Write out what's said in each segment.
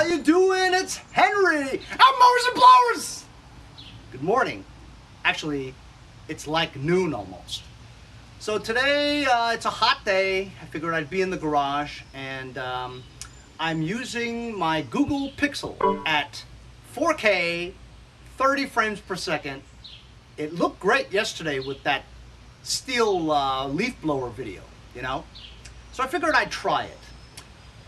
how you doing? It's Henry. I'm Mowers and Blowers. Good morning. Actually, it's like noon almost. So today, it's a hot day. I figured I'd be in the garage, and I'm using my Google Pixel at 4K, 30 frames per second. It looked great yesterday with that steel leaf blower video, you know? So I figured I'd try it.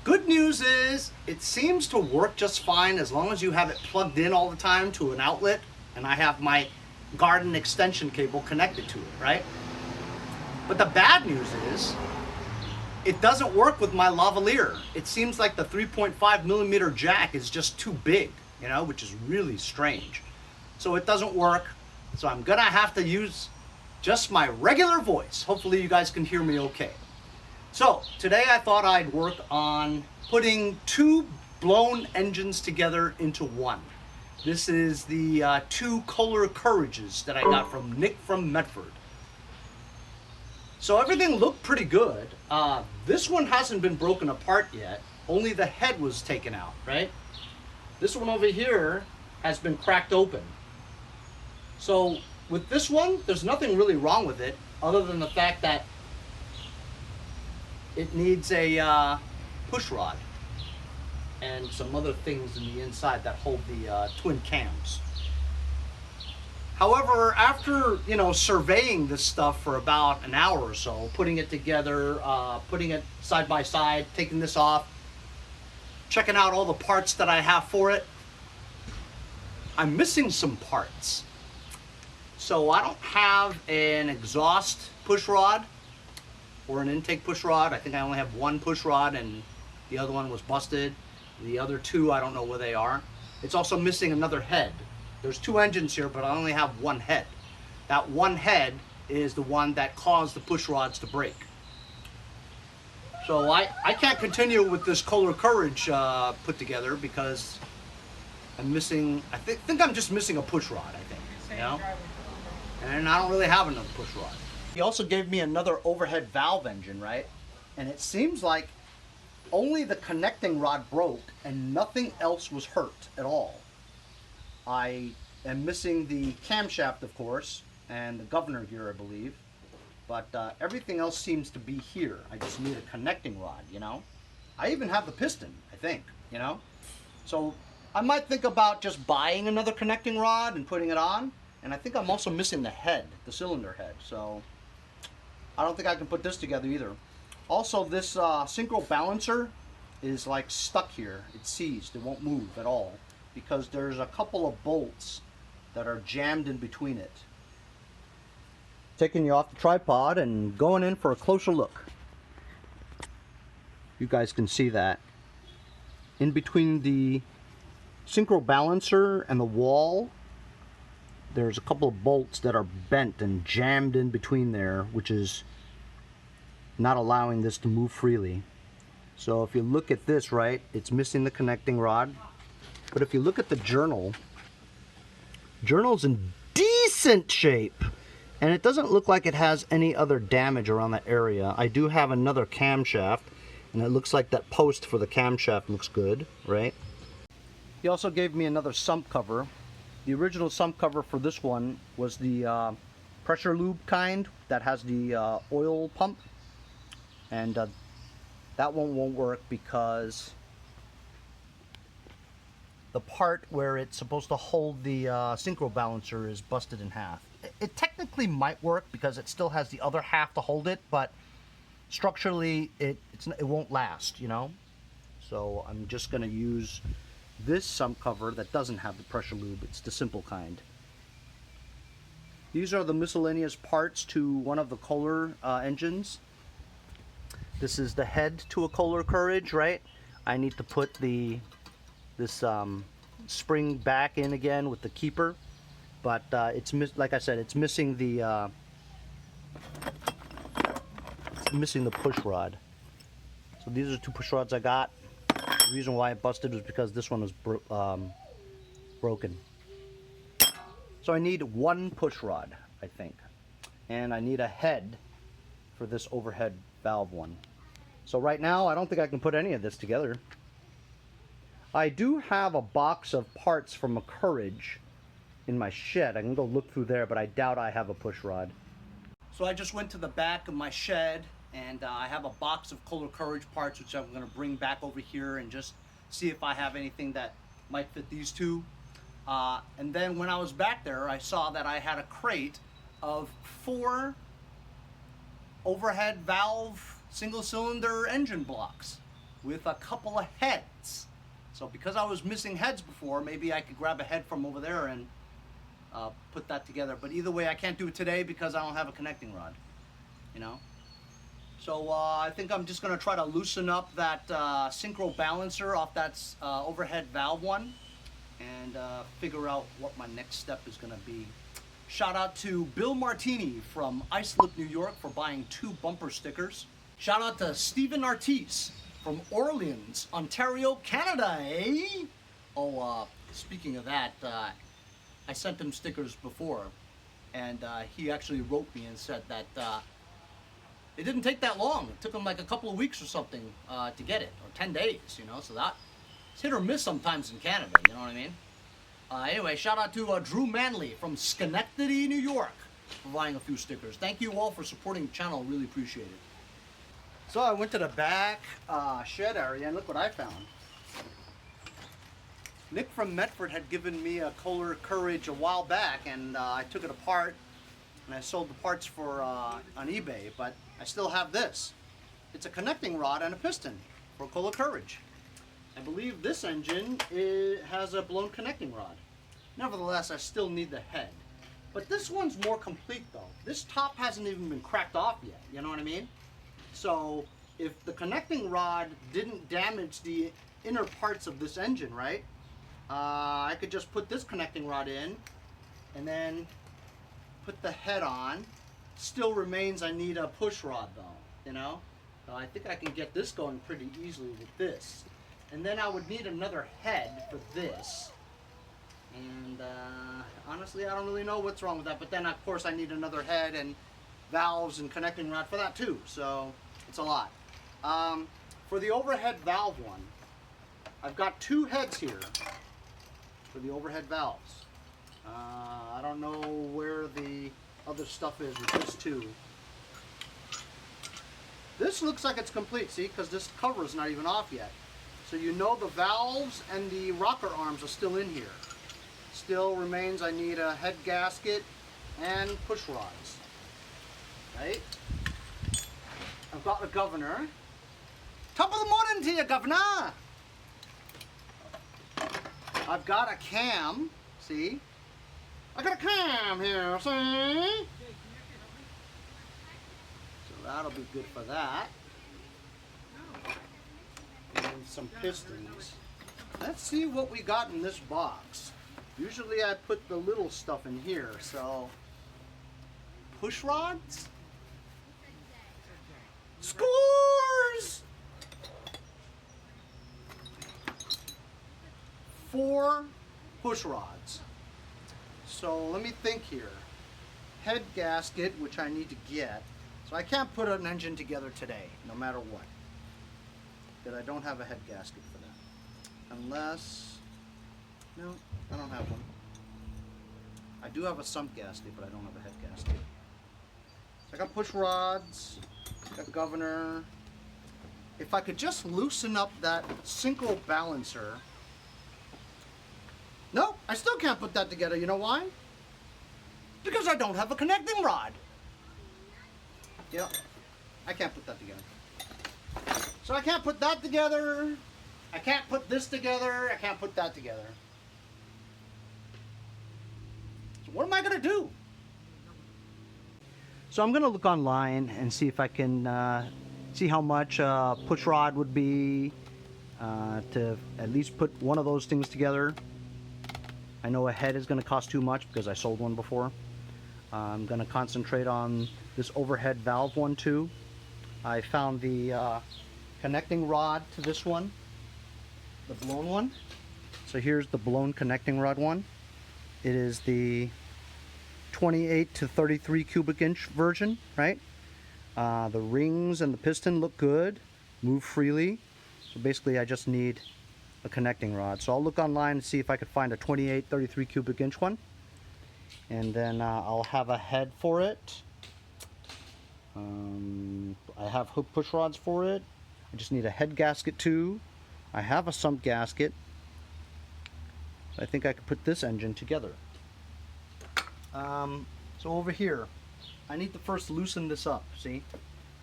Good news is it seems to work just fine as long as you have it plugged in all the time to an outlet, and I have my garden extension cable connected to it, right? But the bad news is it doesn't work with my lavalier. It seems like the 3.5 millimeter jack is just too big, you know, which is really strange. So it doesn't work. So I'm gonna have to use just my regular voice. Hopefully you guys can hear me okay. So today I thought I'd work on putting two blown engines together into one. This is the two Kohler Courages that I got from Nick from Medford. So everything looked pretty good. This one hasn't been broken apart yet. Only the head was taken out, right? This one over here has been cracked open. So with this one, there's nothing really wrong with it other than the fact that it needs a push rod and some other things in the inside that hold the twin cams. However, after, you know, surveying this stuff for about an hour or so, putting it together, putting it side by side, taking this off, checking out all the parts that I have for it, I'm missing some parts. So I don't have an exhaust push rod or an intake push rod. I think I only have one push rod and the other one was busted. The other two, I don't know where they are. It's also missing another head. There's two engines here, but I only have one head. That one head is the one that caused the push rods to break. So I can't continue with this Kohler Courage put together because I'm missing, I think I'm just missing a push rod, I think, you know? And I don't really have another push rod. He also gave me another overhead valve engine, right? And it seems like only the connecting rod broke and nothing else was hurt at all. I am missing the camshaft, of course, and the governor gear, I believe. But everything else seems to be here. I just need a connecting rod, you know? I even have the piston, I think, you know? So I might think about just buying another connecting rod and putting it on. And I think I'm also missing the head, the cylinder head. So I don't think I can put this together either. Also, this synchro balancer is like stuck here. It's seized. It won't move at all because there's a couple of bolts that are jammed in between it. Taking you off the tripod and going in for a closer look. You guys can see that. In between the synchro balancer and the wall, there's a couple of bolts that are bent and jammed in between there, which is not allowing this to move freely. So if you look at this, right, it's missing the connecting rod. But if you look at the journal's in decent shape. And it doesn't look like it has any other damage around that area. I do have another camshaft, and it looks like that post for the camshaft looks good, right? He also gave me another sump cover. The original sump cover for this one was the pressure lube kind that has the oil pump. And that one won't work because the part where it's supposed to hold the synchro balancer is busted in half. It technically might work because it still has the other half to hold it, but structurally it won't last, you know? So I'm just going to use this sump cover that doesn't have the pressure lube. It's the simple kind. These are the miscellaneous parts to one of the Kohler engines. This is the head to a Kohler Courage, right? I need to put this spring back in again with the keeper, but like I said, it's missing the push rod. So these are two push rods I got. The reason why it busted was because this one was broken. So I need one push rod, I think, and I need a head for this overhead valve one. So right now I don't think I can put any of this together. I do have a box of parts from a Courage in my shed. I can go look through there, but I doubt I have a push rod. So I just went to the back of my shed, and I have a box of Kohler Courage parts, which I'm going to bring back over here and just see if I have anything that might fit these two. And then when I was back there, I saw that I had a crate of 4 overhead valve single cylinder engine blocks with a couple of heads. So because I was missing heads before, maybe I could grab a head from over there and put that together. But either way, I can't do it today because I don't have a connecting rod, you know. So I think I'm just gonna try to loosen up that synchro balancer off that overhead valve one, and figure out what my next step is gonna be. Shout out to Bill Martini from Islip, New York for buying 2 bumper stickers. Shout out to Stephen Artis from Orleans, Ontario, Canada, eh? Oh, speaking of that, I sent him stickers before, and he actually wrote me and said that it didn't take that long. It took him like a couple of weeks or something to get it, or 10 days, you know, so that it's hit or miss sometimes in Canada, you know what I mean? Anyway, shout out to Drew Manley from Schenectady, New York for buying a few stickers. Thank you all for supporting the channel, really appreciate it. So I went to the back shed area and look what I found. Nick from Medford had given me a Kohler Courage a while back, and I took it apart and I sold the parts for on eBay, but I still have this. It's a connecting rod and a piston for Kohler Courage. I believe this engine has a blown connecting rod. Nevertheless, I still need the head. But this one's more complete though. This top hasn't even been cracked off yet, you know what I mean? So if the connecting rod didn't damage the inner parts of this engine, right? I could just put this connecting rod in and then put the head on. Still remains I need a push rod though, you know? So I think I can get this going pretty easily with this. And then I would need another head for this. And honestly, I don't really know what's wrong with that. But then of course I need another head and valves and connecting rod for that too. So it's a lot. For the overhead valve one, I've got 2 heads here for the overhead valves. I don't know where the other stuff is with this too. This looks like it's complete, see, because this cover is not even off yet. So you know the valves and the rocker arms are still in here. Still remains I need a head gasket and push rods. Right? I've got a governor. Top of the morning to you, governor! I've got a cam, see? I got a cam here, see? So that'll be good for that. And some pistons. Let's see what we got in this box. Usually I put the little stuff in here, so push rods? Scores! 4 push rods. So let me think here. Head gasket, which I need to get. So I can't put an engine together today, no matter what. Because I don't have a head gasket for that. Unless, no, I don't have one. I do have a sump gasket, but I don't have a head gasket. So I got push rods, got governor. If I could just loosen up that synchro balancer. No, I still can't put that together. You know why? Because I don't have a connecting rod. Yeah, I can't put that together. So I can't put that together. I can't put this together. I can't put that together. So what am I going to do? So I'm going to look online and see if I can see how much push rod would be to at least put one of those things together. I know a head is going to cost too much because I sold one before. I'm going to concentrate on this overhead valve one too. I found the connecting rod to this one, the blown one. So here's the blown connecting rod one. It is the 28 to 33 cubic inch version, right? The rings and the piston look good, move freely. So basically I just need a connecting rod. So I'll look online and see if I could find a 28, 33 cubic inch one. And then I'll have a head for it. I have hook push rods for it. I just need a head gasket too. I have a sump gasket. I think I could put this engine together. So over here, I need to first loosen this up, see?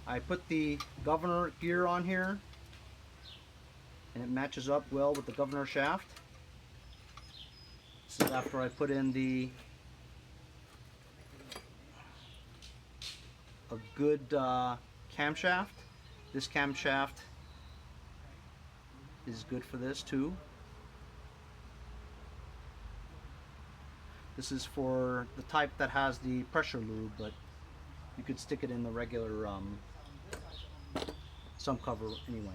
I put the governor gear on here, and it matches up well with the governor shaft. This is after I put in a good camshaft. This camshaft is good for this too. This is for the type that has the pressure lube, but you could stick it in the regular sump cover anyway.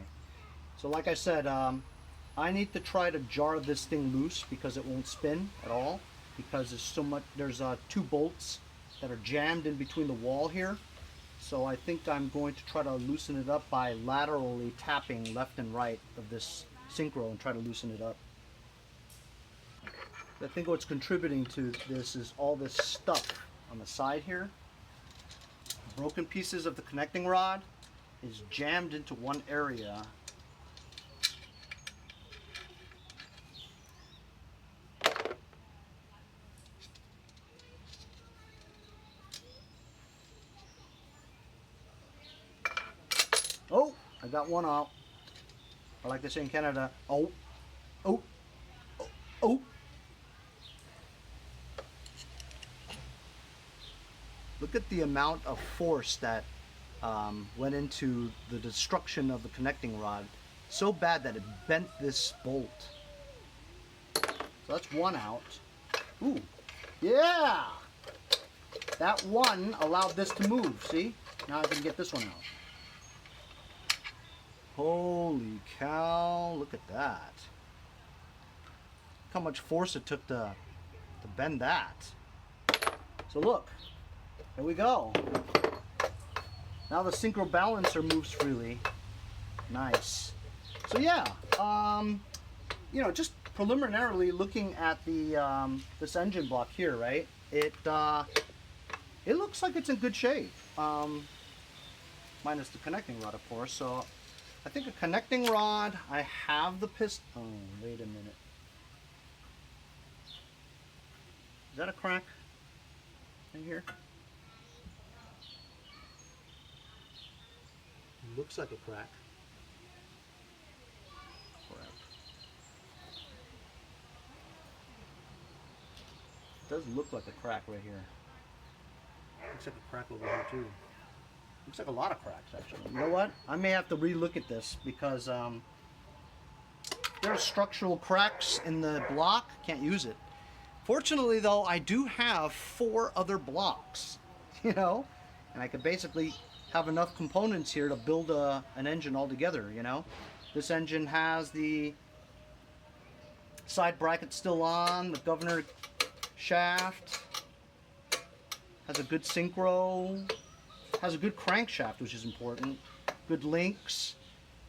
So like I said, I need to try to jar this thing loose because it won't spin at all, because there's so much, there's 2 bolts that are jammed in between the wall here. So I think I'm going to try to loosen it up by laterally tapping left and right of this synchro and try to loosen it up. I think what's contributing to this is all this stuff on the side here. Broken pieces of the connecting rod is jammed into one area. Oh, I got one out. I like to say in Canada, oh, oh, oh, oh. Look at the amount of force that went into the destruction of the connecting rod. So bad that it bent this bolt. So that's one out. Ooh, yeah! That one allowed this to move, see? Now I can get this one out. Holy cow, look at that. Look how much force it took to bend that. So look. There we go. Now the synchro balancer moves freely. Nice. So yeah, you know, just preliminarily looking at the this engine block here, right? It looks like it's in good shape. Minus the connecting rod, of course. So I think a connecting rod. I have the piston. Oh, wait a minute. Is that a crack in here? Looks like a crack. Crap. It does look like a crack right here. Looks like a crack over here too. Looks like a lot of cracks actually. You know what? I may have to re-look at this because there are structural cracks in the block. Can't use it. Fortunately though, I do have 4 other blocks, you know, and I could basically have enough components here to build an engine all together, you know. This engine has the side bracket still on, the governor shaft, has a good synchro, has a good crankshaft, which is important, good links,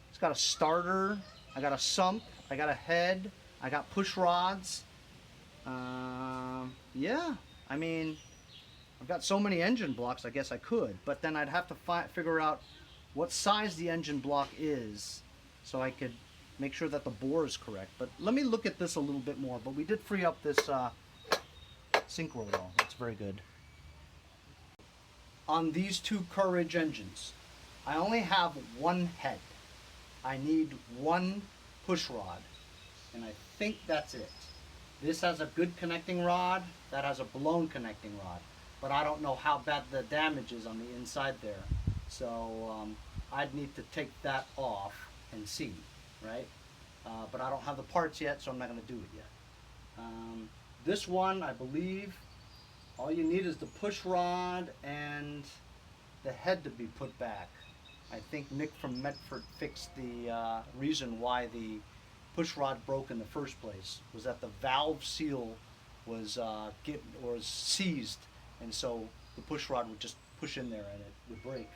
it's got a starter, I got a sump, I got a head, I got push rods. Yeah, I mean, I've got so many engine blocks, I guess I could, but then I'd have to figure out what size the engine block is so I could make sure that the bore is correct. But let me look at this a little bit more. But we did free up this synchro though. That's very good. On these 2 Courage engines, I only have 1 head. I need 1 push rod, and I think that's it. This has a good connecting rod, that has a blown connecting rod. But I don't know how bad the damage is on the inside there. So I'd need to take that off and see, right? But I don't have the parts yet, so I'm not going to do it yet. This one, I believe, all you need is the push rod and the head to be put back. I think Nick from Medford fixed the reason why the push rod broke in the first place, was that the valve seal was seized. And so the push rod would just push in there and it would break.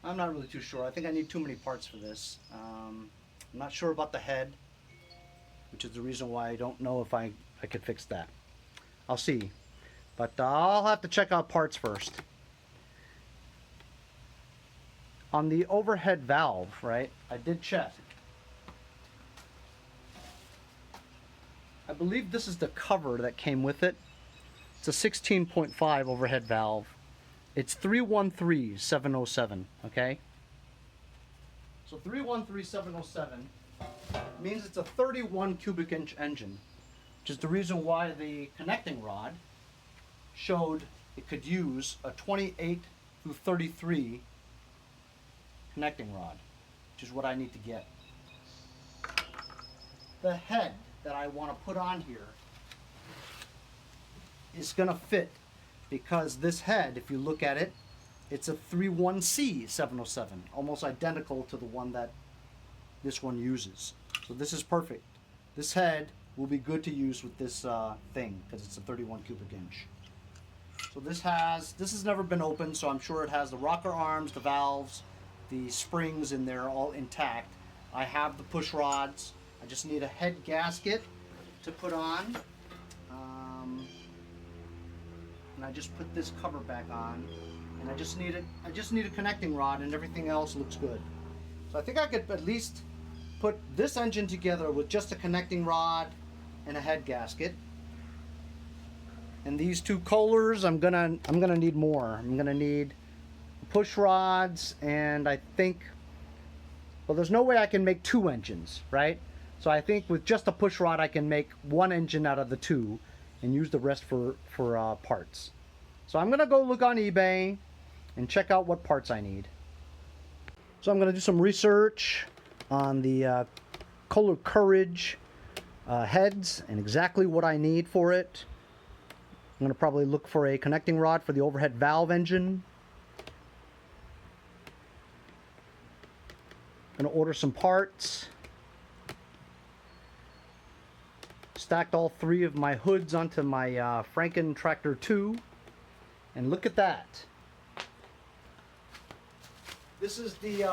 I'm not really too sure. I think I need too many parts for this. I'm not sure about the head. which is the reason why I don't know if I could fix that. I'll see. But I'll have to check out parts first. On the overhead valve, right, I did check. I believe this is the cover that came with it. It's a 16.5 overhead valve. It's 313707, okay? So 313707 means it's a 31 cubic inch engine, which is the reason why the connecting rod showed it could use a 28 through 33 connecting rod, which is what I need to get. The head that I want to put on here is going to fit, because this head, if you look at it, it's a 31C707, almost identical to the one that this one uses. So this is perfect. This head will be good to use with this thing, because it's a 31 cubic inch. So this has never been opened, so I'm sure it has the rocker arms, the valves, the springs in there all intact. I have the push rods. I just need a head gasket to put on. And I just put this cover back on. And I just need a connecting rod, and everything else looks good. So I think I could at least put this engine together with just a connecting rod and a head gasket. And these two Kohlers, I'm gonna need more. I'm gonna need push rods, and I think, well, there's no way I can make two engines, right? So I think with just a push rod I can make one engine out of the two and use the rest for parts. So I'm gonna go look on eBay and check out what parts I need. So I'm gonna do some research on the Kohler Courage heads and exactly what I need for it. I'm gonna probably look for a connecting rod for the overhead valve engine. Gonna order some parts. Stacked all three of my hoods onto my Franken Tractor 2, and look at that. This is the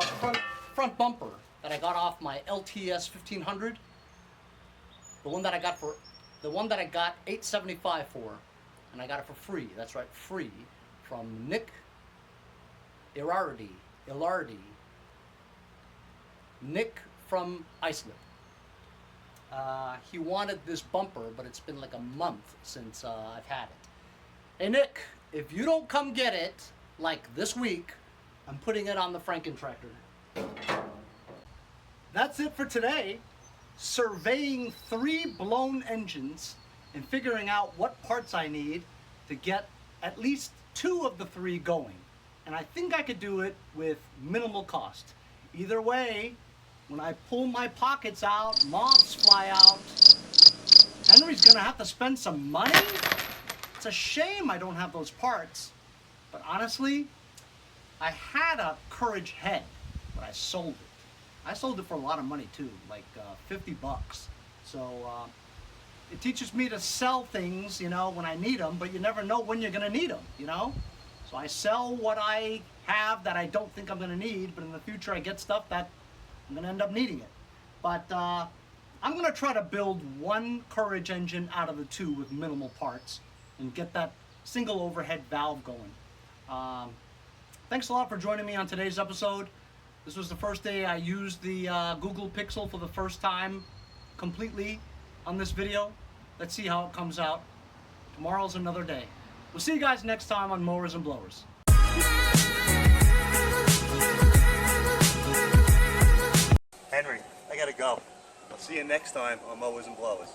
front bumper that I got off my LTS 1500. The one that I got $875 for, and I got it for free. That's right, free, from Nick Ilardi. Nick from Iceland. He wanted this bumper, but it's been like a month since I've had it. Hey Nick, if you don't come get it, like this week, I'm putting it on the Franken Tractor. That's it for today. Surveying 3 blown engines and figuring out what parts I need to get at least 2 of the 3 going. And I think I could do it with minimal cost. Either way, when I pull my pockets out, moths fly out. Henry's gonna have to spend some money? It's a shame I don't have those parts. But honestly, I had a Courage head, but I sold it. I sold it for a lot of money too, like 50 bucks. So it teaches me to sell things, you know, when I need them, but you never know when you're gonna need them, you know? So I sell what I have that I don't think I'm gonna need, but in the future I get stuff that I'm gonna end up needing it. But I'm gonna try to build 1 Courage engine out of the 2 with minimal parts and get that single overhead valve going. Thanks a lot for joining me on today's episode. This was the first day I used the Google Pixel for the first time completely on this video. Let's see how it comes out. Tomorrow's another day. We'll see you guys next time on Mowers and Blowers. Henry, I gotta go. I'll see you next time on Mowers and Blowers.